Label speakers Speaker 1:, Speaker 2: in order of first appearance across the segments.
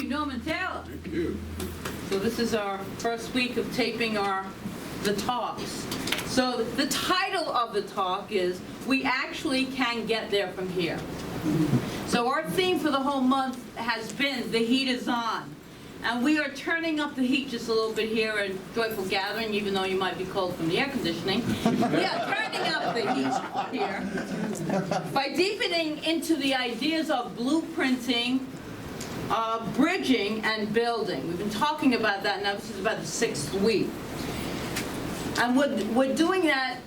Speaker 1: you, Norman Taylor.
Speaker 2: Thank you.
Speaker 1: So this is our first week of taping the talks. So the title of the talk is, We Actually Can Get There From Here. So our theme for the whole month has been, The Heat Is On. And we are turning up the heat just a little bit here in Joyful Gathering, even though you might be cold from the air conditioning. We are turning up the heat here by deepening into the ideas of blueprinting, bridging, and building. We've been talking about that now. This is about the 6th week. And we're doing that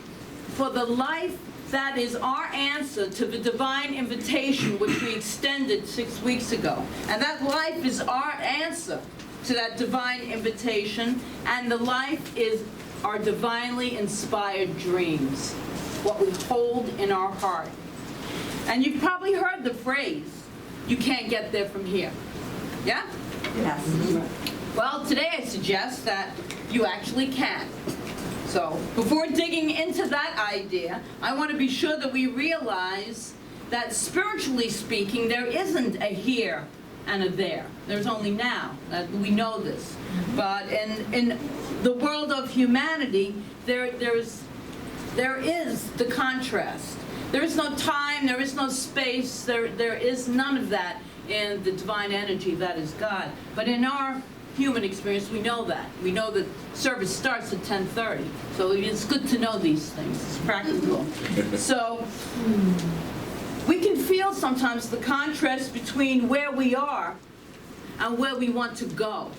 Speaker 1: for the life that is our answer to the divine invitation which we extended 6 weeks ago. And that life is our answer to that divine invitation, and the life is our divinely inspired dreams, what we hold in our heart. And you've probably heard the phrase, you can't get there from here. Yeah?
Speaker 3: Yes.
Speaker 1: Well, today I suggest that you actually can. So, before digging into that idea, I want to be sure that we realize that spiritually speaking, there isn't a here and a there. There's only now. We know this. But in the world of humanity, there is the contrast. There is no time, there is no space, there is none of that in the divine energy that is God. But in our human experience, we know that. We know that service starts at 10:30. So it's good to know these things. It's practical. So we can feel sometimes the contrast between where we are and where we want to go.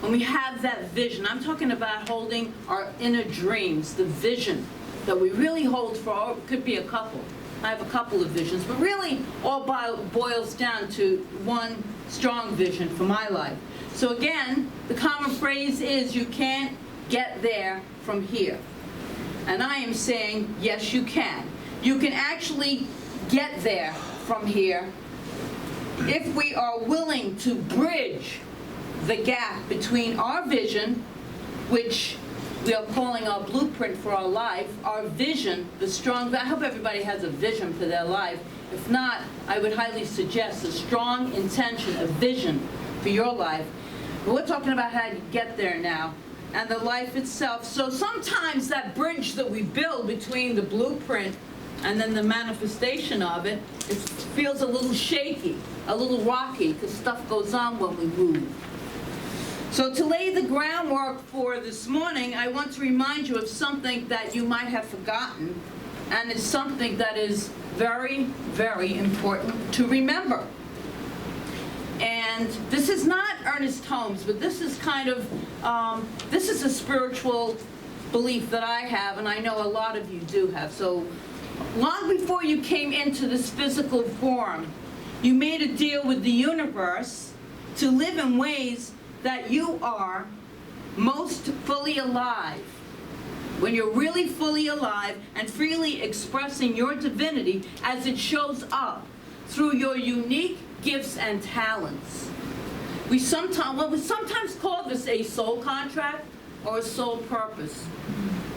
Speaker 1: When we have that vision, I'm talking about holding our inner dreams, the vision that we really hold for, it could be a couple. I have a couple of visions, but really all boils down to one strong vision for my life. So again, the common phrase is, you can't get there from here. And I am saying, yes, you can. You can actually get there from here if we are willing to bridge the gap between our vision, which we are calling our blueprint for our life, our vision, the strong, I hope everybody has a vision for their life. If not, I would highly suggest a strong intention, a vision for your life. But we're talking about how to get there now, and the life itself. So sometimes that bridge that we build between the blueprint and then the manifestation of it, it feels a little shaky, a little rocky, because stuff goes on when we move. So to lay the groundwork for this morning, I want to remind you of something that you might have forgotten, and it's something that is very, very important to remember. And this is not Ernest Holmes, but this is kind of, this is a spiritual belief that I have, and I know a lot of you do have. So long before you came into this physical form, you made a deal with the universe to live in ways that you are most fully alive. When you're really fully alive and freely expressing your divinity as it shows up through your unique gifts and talents. We sometimes call this a soul contract or a soul purpose.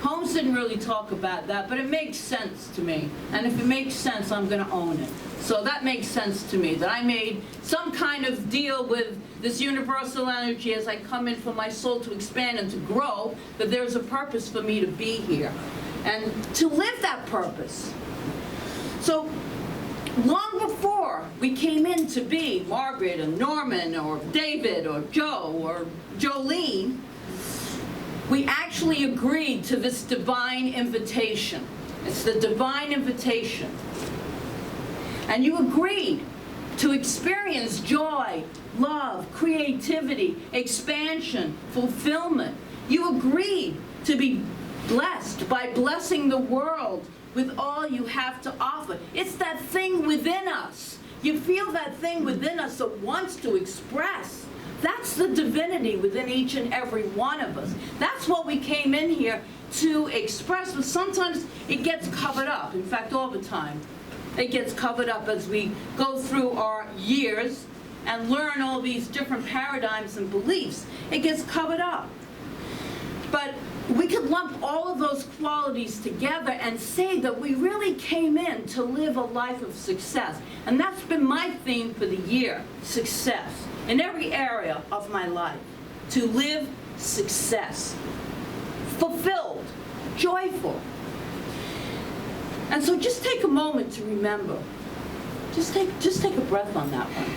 Speaker 1: Holmes didn't really talk about that, but it makes sense to me. And if it makes sense, I'm going to own it. So that makes sense to me, that I made some kind of deal with this universal energy as I come in for my soul to expand and to grow, that there's a purpose for me to be here and to live that purpose. So long before we came in to be Margaret and Norman or David or Joe or Jolene, we actually agreed to this divine invitation. It's the divine invitation. And you agreed to experience joy, love, creativity, expansion, fulfillment. You agreed to be blessed by blessing the world with all you have to offer. It's that thing within us. You feel that thing within us that wants to express. That's the divinity within each and every one of us. That's what we came in here to express, but sometimes it gets covered up. In fact, all the time. It gets covered up as we go through our years and learn all these different paradigms and beliefs. It gets covered up. But we could lump all of those qualities together and say that we really came in to live a life of success. And that's been my theme for the year, success, in every area of my life. To live success, fulfilled, joyful. And so just take a moment to remember. Just take a breath on that one.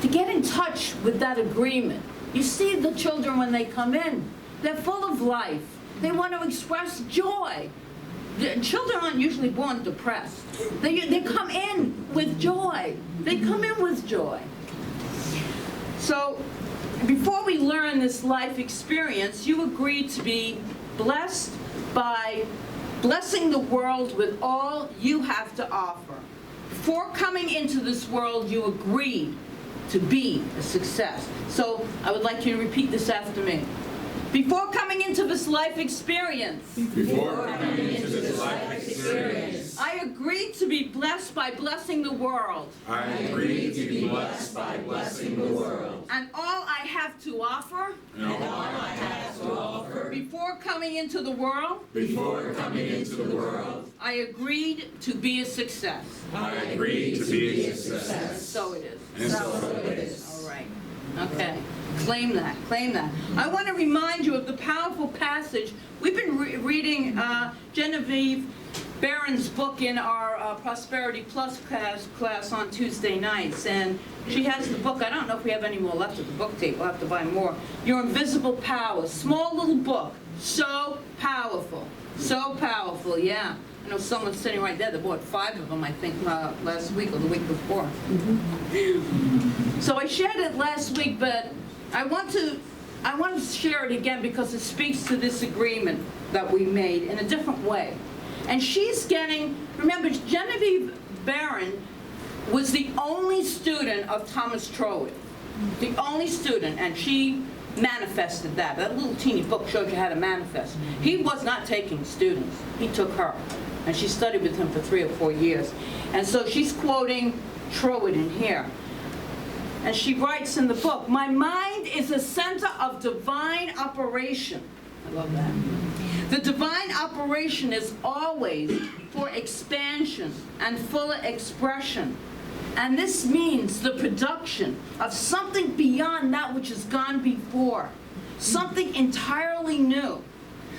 Speaker 1: To get in touch with that agreement. You see the children when they come in, they're full of life. They want to express joy. The children aren't usually born depressed. They come in with joy. They come in with joy. So before we learn this life experience, you agreed to be blessed by blessing the world with all you have to offer. Before coming into this world, you agreed to be a success. So I would like you to repeat this after me. Before coming into this life experience, I agreed to be blessed by blessing the world.
Speaker 2: I agreed to be blessed by blessing the world.
Speaker 1: And all I have to offer, before coming into the world, I agreed to be a success.
Speaker 2: I agreed to be a success.
Speaker 1: So it is.
Speaker 2: And so it is.
Speaker 1: All right. Okay. Claim that. Claim that. I want to remind you of the powerful passage. We've been reading Genevieve Barron's book in our Prosperity Plus class on Tuesday nights. And she has the book. I don't know if we have any more left at the book tape. We'll have to buy more. Your Invisible Power. Small little book. So powerful. So powerful, yeah. I know someone sitting right there that bought 5 of them, I think, last week or the week before. So I shared it last week, but I want to share it again because it speaks to this agreement that we made in a different way. And she's getting, remember, Genevieve Barron was the only student of Thomas Troward. The only student, and she manifested that. That little teeny book showed you how to manifest. He was not taking students. He took her. And she studied with him for 3 or 4 years. And so she's quoting Troward in here. And she writes in the book, "My mind is a center of divine operation." I love that. The divine operation is always for expansion and fuller expression. And this means the production of something beyond that which has gone before. Something entirely new,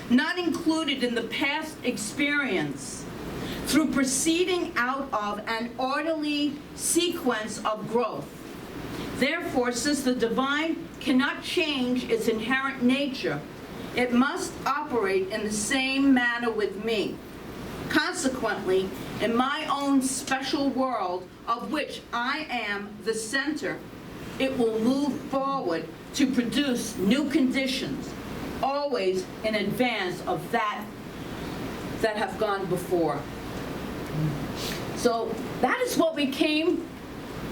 Speaker 1: not included in the past experience, through proceeding out of an orderly sequence of growth. Therefore, since the divine cannot change its inherent nature, it must operate in the same manner with me. Consequently, in my own special world, of which I am the center, it will move forward to produce new conditions, always in advance of that have gone before. So that is what we came,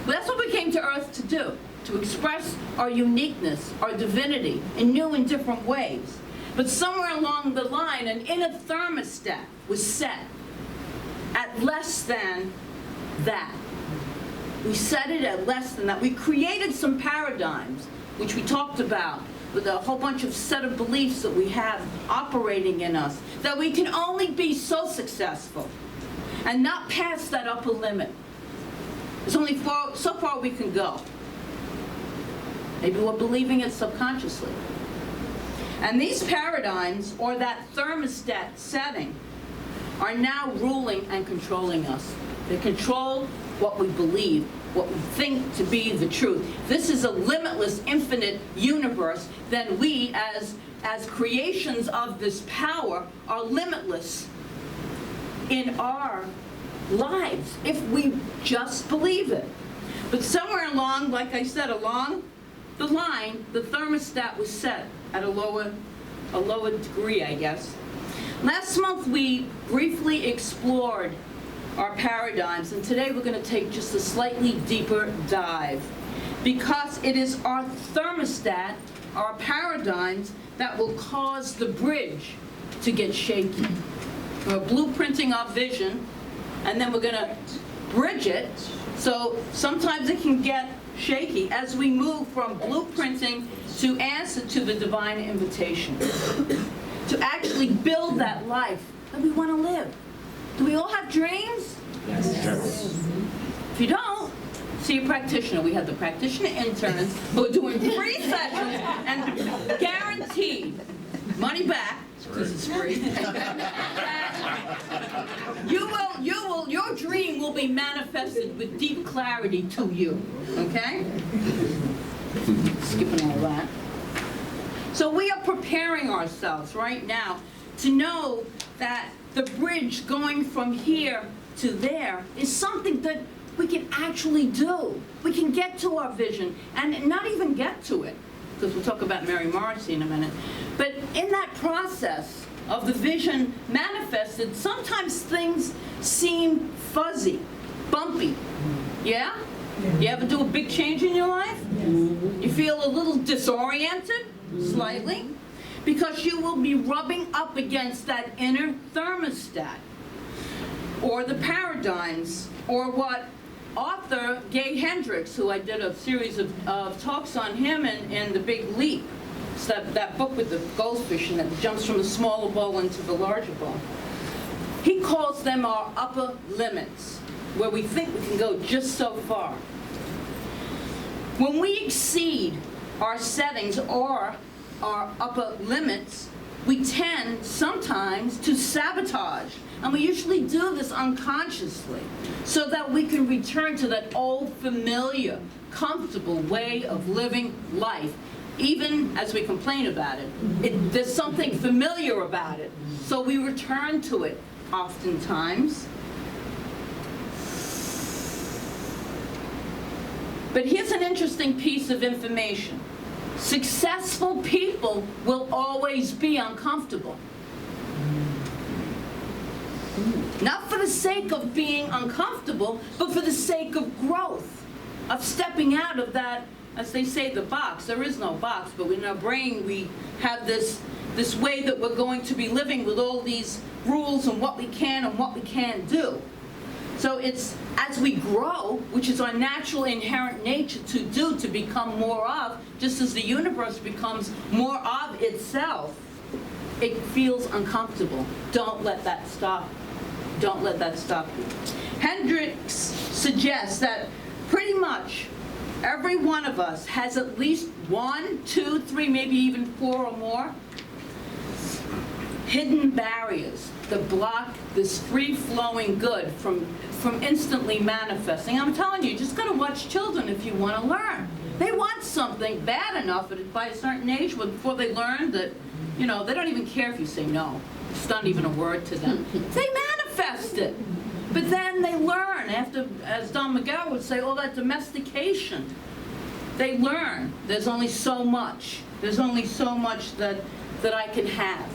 Speaker 1: that's what we came to earth to do, to express our uniqueness, our divinity in new and different ways. But somewhere along the line, an inner thermostat was set at less than that. We set it at less than that. We created some paradigms, which we talked about, with a whole bunch of set of beliefs that we have operating in us, that we can only be so successful and not pass that upper limit. There's only so far we can go. Maybe we're believing it subconsciously. And these paradigms, or that thermostat setting, are now ruling and controlling us. They control what we believe, what we think to be the truth. This is a limitless, infinite universe. Then we, as creations of this power, are limitless in our lives if we just believe it. But somewhere along, like I said, along the line, the thermostat was set at a lower degree, I guess. Last month we briefly explored our paradigms, and today we're going to take just a slightly deeper dive, because it is our thermostat, our paradigms, that will cause the bridge to get shaky. We're blueprinting our vision, and then we're going to bridge it, so sometimes it can get shaky as we move from blueprinting to answer to the divine invitation, to actually build that life that we want to live. Do we all have dreams?
Speaker 2: Yes.
Speaker 1: If you don't, see a practitioner. We have the practitioner interns who are doing free sessions and guaranteed money back, because it's free. Your dream will be manifested with deep clarity to you, okay? Skipping all that. So we are preparing ourselves right now to know that the bridge going from here to there is something that we can actually do. We can get to our vision, and not even get to it, because we'll talk about Mary Morrissey in a minute. But in that process of the vision manifested, sometimes things seem fuzzy, bumpy. Yeah? You ever do a big change in your life? You feel a little disoriented, slightly, because you will be rubbing up against that inner thermostat, or the paradigms, or what author Gay Hendricks, who I did a series of talks on him in The Big Leap, so that book with the goldfish and it jumps from the smaller bowl into the larger bowl. He calls them our upper limits, where we think we can go just so far. When we exceed our settings or our upper limits, we tend sometimes to sabotage. And we usually do this unconsciously, so that we can return to that old, familiar, comfortable way of living life. Even as we complain about it, there's something familiar about it. So we return to it oftentimes. But here's an interesting piece of information. Successful people will always be uncomfortable. Not for the sake of being uncomfortable, but for the sake of growth, of stepping out of that, as they say, the box. There is no box, but in our brain we have this way that we're going to be living with all these rules and what we can and what we can't do. So it's as we grow, which is our natural inherent nature to do, to become more of, just as the universe becomes more of itself, it feels uncomfortable. Don't let that stop. Don't let that stop you. Hendricks suggests that pretty much every one of us has at least 1, 2, 3, maybe even 4 or more hidden barriers that block this free-flowing good from instantly manifesting. I'm telling you just got to watch children if you want to learn. They want something bad enough by a certain age before they learn that, they don't even care if you say no. It's not even a word to them. They manifest it. But then they learn after, as Don Miguel would say, all that domestication. They learn there's only so much. There's only so much that I can have.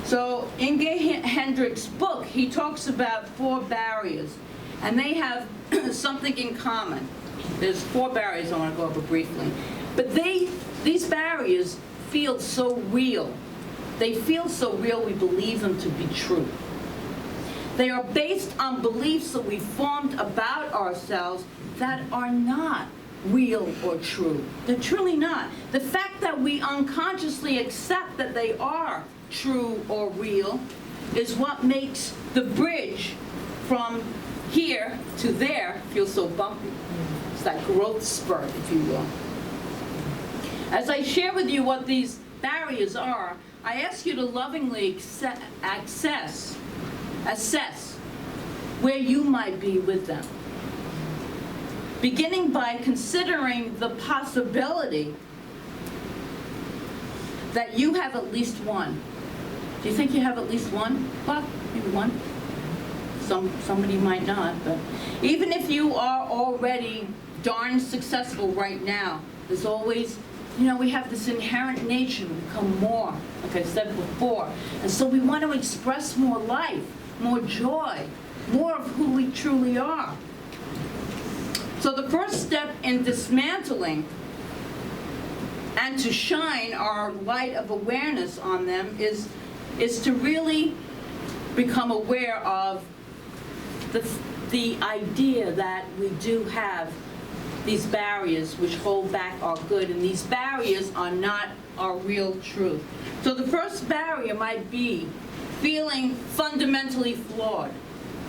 Speaker 1: So in Gay Hendricks' book, he talks about 4 barriers, and they have something in common. There's 4 barriers I want to go over briefly. But these barriers feel so real. They feel so real we believe them to be true. They are based on beliefs that we formed about ourselves that are not real or true. They're truly not. The fact that we unconsciously accept that they are true or real is what makes the bridge from here to there feel so bumpy. It's that growth spurt, if you will. As I share with you what these barriers are, I ask you to lovingly assess where you might be with them. Beginning by considering the possibility that you have at least one. Do you think you have at least one? Well, maybe one. Somebody might not, but even if you are already darn successful right now, there's always, we have this inherent nature to become more, like I said before. And so we want to express more life, more joy, more of who we truly are. So the first step in dismantling and to shine our light of awareness on them is to really become aware of the idea that we do have these barriers which hold back our good, and these barriers are not our real truth. So the first barrier might be feeling fundamentally flawed.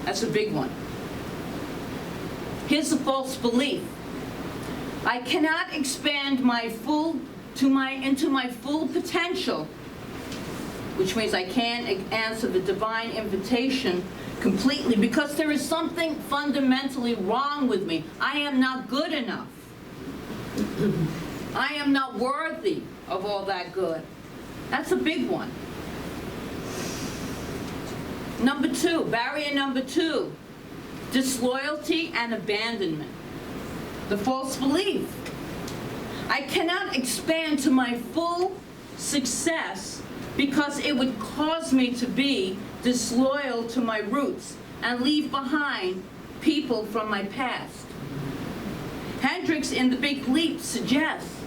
Speaker 1: That's a big one. Here's a false belief. I cannot expand into my full potential, which means I can't answer the divine invitation completely because there is something fundamentally wrong with me. I am not good enough. I am not worthy of all that good. That's a big one. Barrier number two, disloyalty and abandonment. The false belief. I cannot expand to my full success because it would cause me to be disloyal to my roots and leave behind people from my past. Hendricks in The Big Leap suggests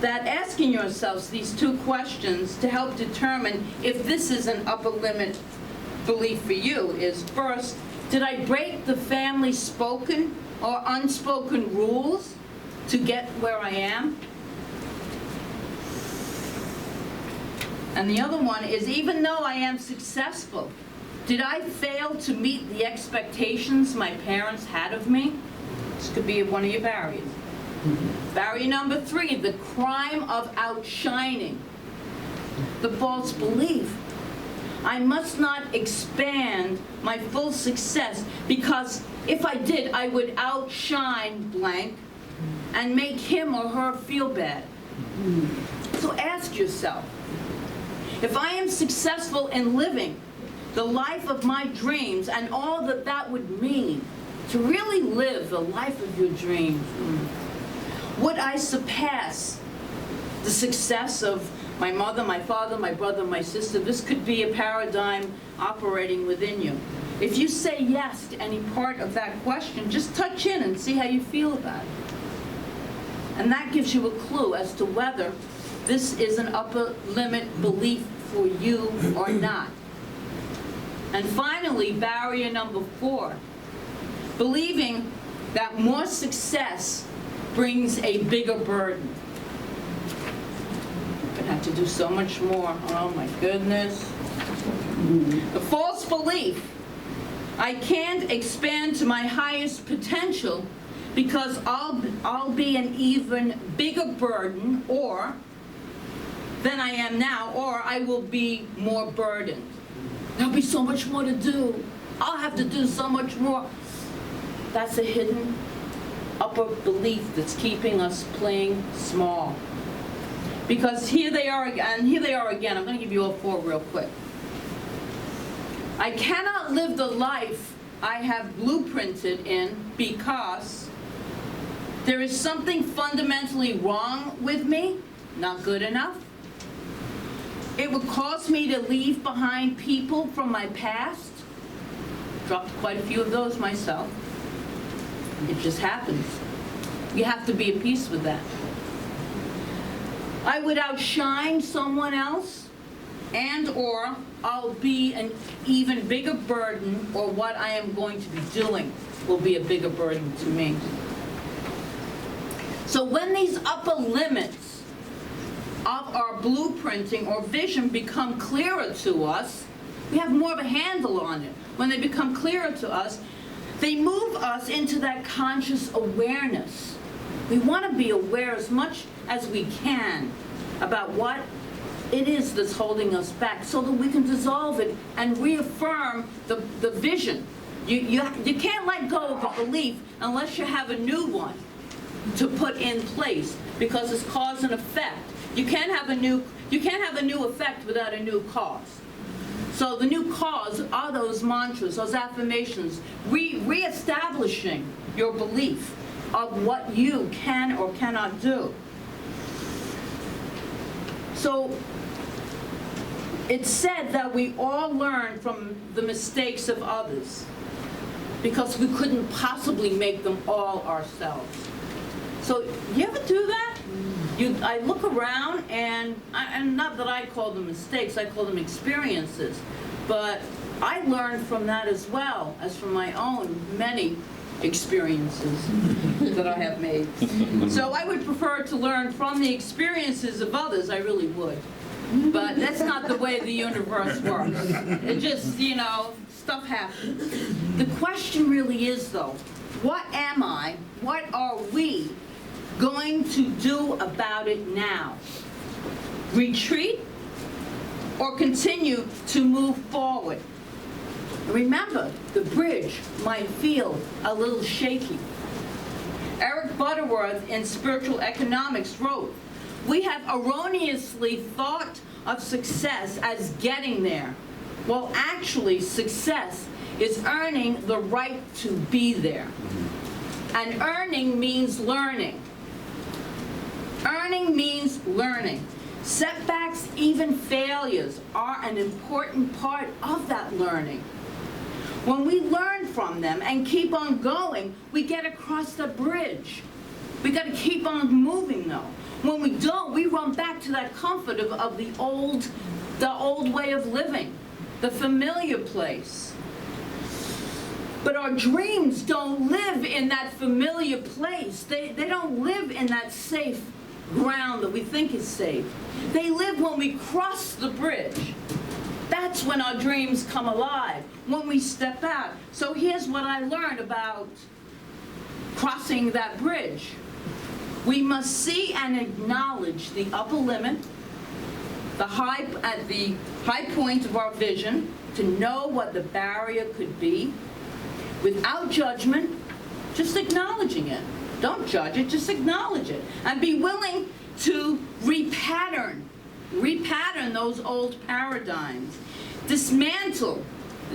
Speaker 1: that asking yourselves these two questions to help determine if this is an upper limit belief for you is, first, did I break the family spoken or unspoken rules to get where I am? And the other one is, even though I am successful, did I fail to meet the expectations my parents had of me? This could be one of your barriers. Barrier number three, the crime of outshining. The false belief. I must not expand my full success because if I did, I would outshine blank and make him or her feel bad. So ask yourself, if I am successful in living the life of my dreams and all that that would mean, to really live the life of your dreams, would I surpass the success of my mother, my father, my brother, my sister? This could be a paradigm operating within you. If you say yes to any part of that question, just touch in and see how you feel about it. And that gives you a clue as to whether this is an upper limit belief for you or not. And finally, barrier number four, believing that more success brings a bigger burden. I'm gonna have to do so much more. Oh my goodness. The false belief, I can't expand to my highest potential because I'll be an even bigger burden than I am now, or I will be more burdened. There'll be so much more to do. I'll have to do so much more. That's a hidden upper belief that's keeping us playing small. Because here they are again. I'm going to give you all four real quick. I cannot live the life I have blueprinted in because there is something fundamentally wrong with me, not good enough. It would cause me to leave behind people from my past. Dropped quite a few of those myself. It just happens. You have to be at peace with that. I would outshine someone else, or I'll be an even bigger burden, or what I am going to be doing will be a bigger burden to me. So when these upper limits of our blueprinting or vision become clearer to us, we have more of a handle on it. When they become clearer to us, they move us into that conscious awareness. We want to be aware as much as we can about what it is that's holding us back so that we can dissolve it and reaffirm the vision. You can't let go of a belief unless you have a new one to put in place, because it's cause and effect. You can't have a new effect without a new cause. So the new cause are those mantras, those affirmations, reestablishing your belief of what you can or cannot do. So it's said that we all learn from the mistakes of others because we couldn't possibly make them all ourselves. So you ever do that? I look around, and not that I call them mistakes, I call them experiences. But I learned from that as well as from my own many experiences that I have made. So I would prefer to learn from the experiences of others, I really would. But that's not the way the universe works. It just, stuff happens. The question really is, though, what am I, what are we going to do about it now? Retreat or continue to move forward? Remember, the bridge might feel a little shaky. Eric Butterworth in Spiritual Economics wrote, "We have erroneously thought of success as getting there. Well, actually, success is earning the right to be there." And earning means learning. Earning means learning. Setbacks, even failures, are an important part of that learning. When we learn from them and keep on going, we get across the bridge. We got to keep on moving, though. When we don't, we run back to that comfort of the old way of living, the familiar place. But our dreams don't live in that familiar place. They don't live in that safe ground that we think is safe. They live when we cross the bridge. That's when our dreams come alive, when we step out. So here's what I learned about crossing that bridge. We must see and acknowledge the upper limit, at the high point of our vision, to know what the barrier could be, without judgment, just acknowledging it. Don't judge it, just acknowledge it. And be willing to repattern those old paradigms. Dismantle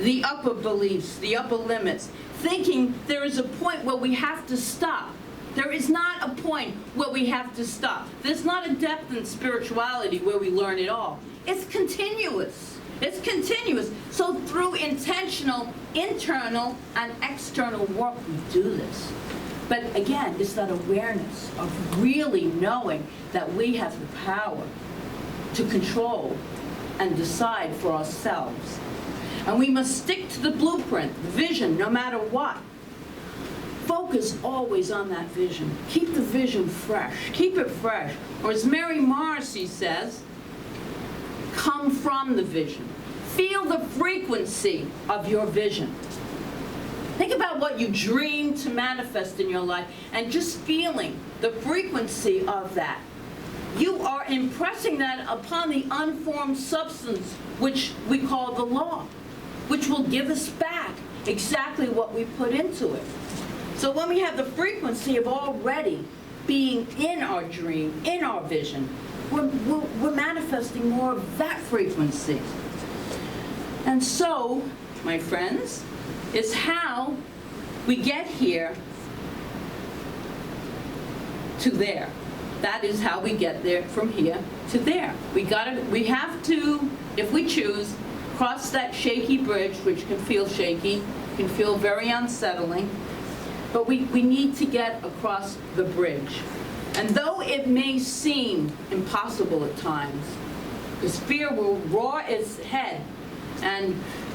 Speaker 1: the upper beliefs, the upper limits, thinking there is a point where we have to stop. There is not a point where we have to stop. There's not a depth in spirituality where we learn it all. It's continuous. It's continuous. So through intentional, internal, and external work, we do this. But again, it's that awareness of really knowing that we have the power to control and decide for ourselves. And we must stick to the blueprint, the vision, no matter what. Focus always on that vision. Keep the vision fresh. Keep it fresh. Or as Mary Morrissey says, come from the vision. Feel the frequency of your vision. Think about what you dream to manifest in your life and just feeling the frequency of that. You are impressing that upon the unformed substance, which we call the law, which will give us back exactly what we put into it. So when we have the frequency of already being in our dream, in our vision, we're manifesting more of that frequency. And so, my friends, is how we get here to there. That is how we get there from here to there. We have to, if we choose, cross that shaky bridge, which can feel shaky, can feel very unsettling, but we need to get across the bridge. And though it may seem impossible at times, because fear will roar its head and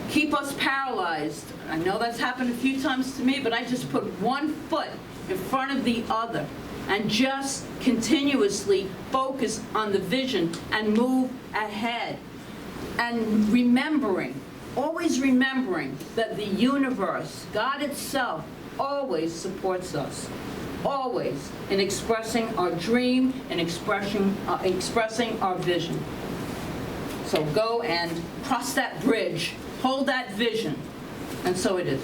Speaker 1: keep us paralyzed. I know that's happened a few times to me, but I just put one foot in front of the other and just continuously focus on the vision and move ahead. And remembering, always remembering that the universe, God itself, always supports us. Always in expressing our dream and expressing our vision. So go and cross that bridge, hold that vision, and so it is.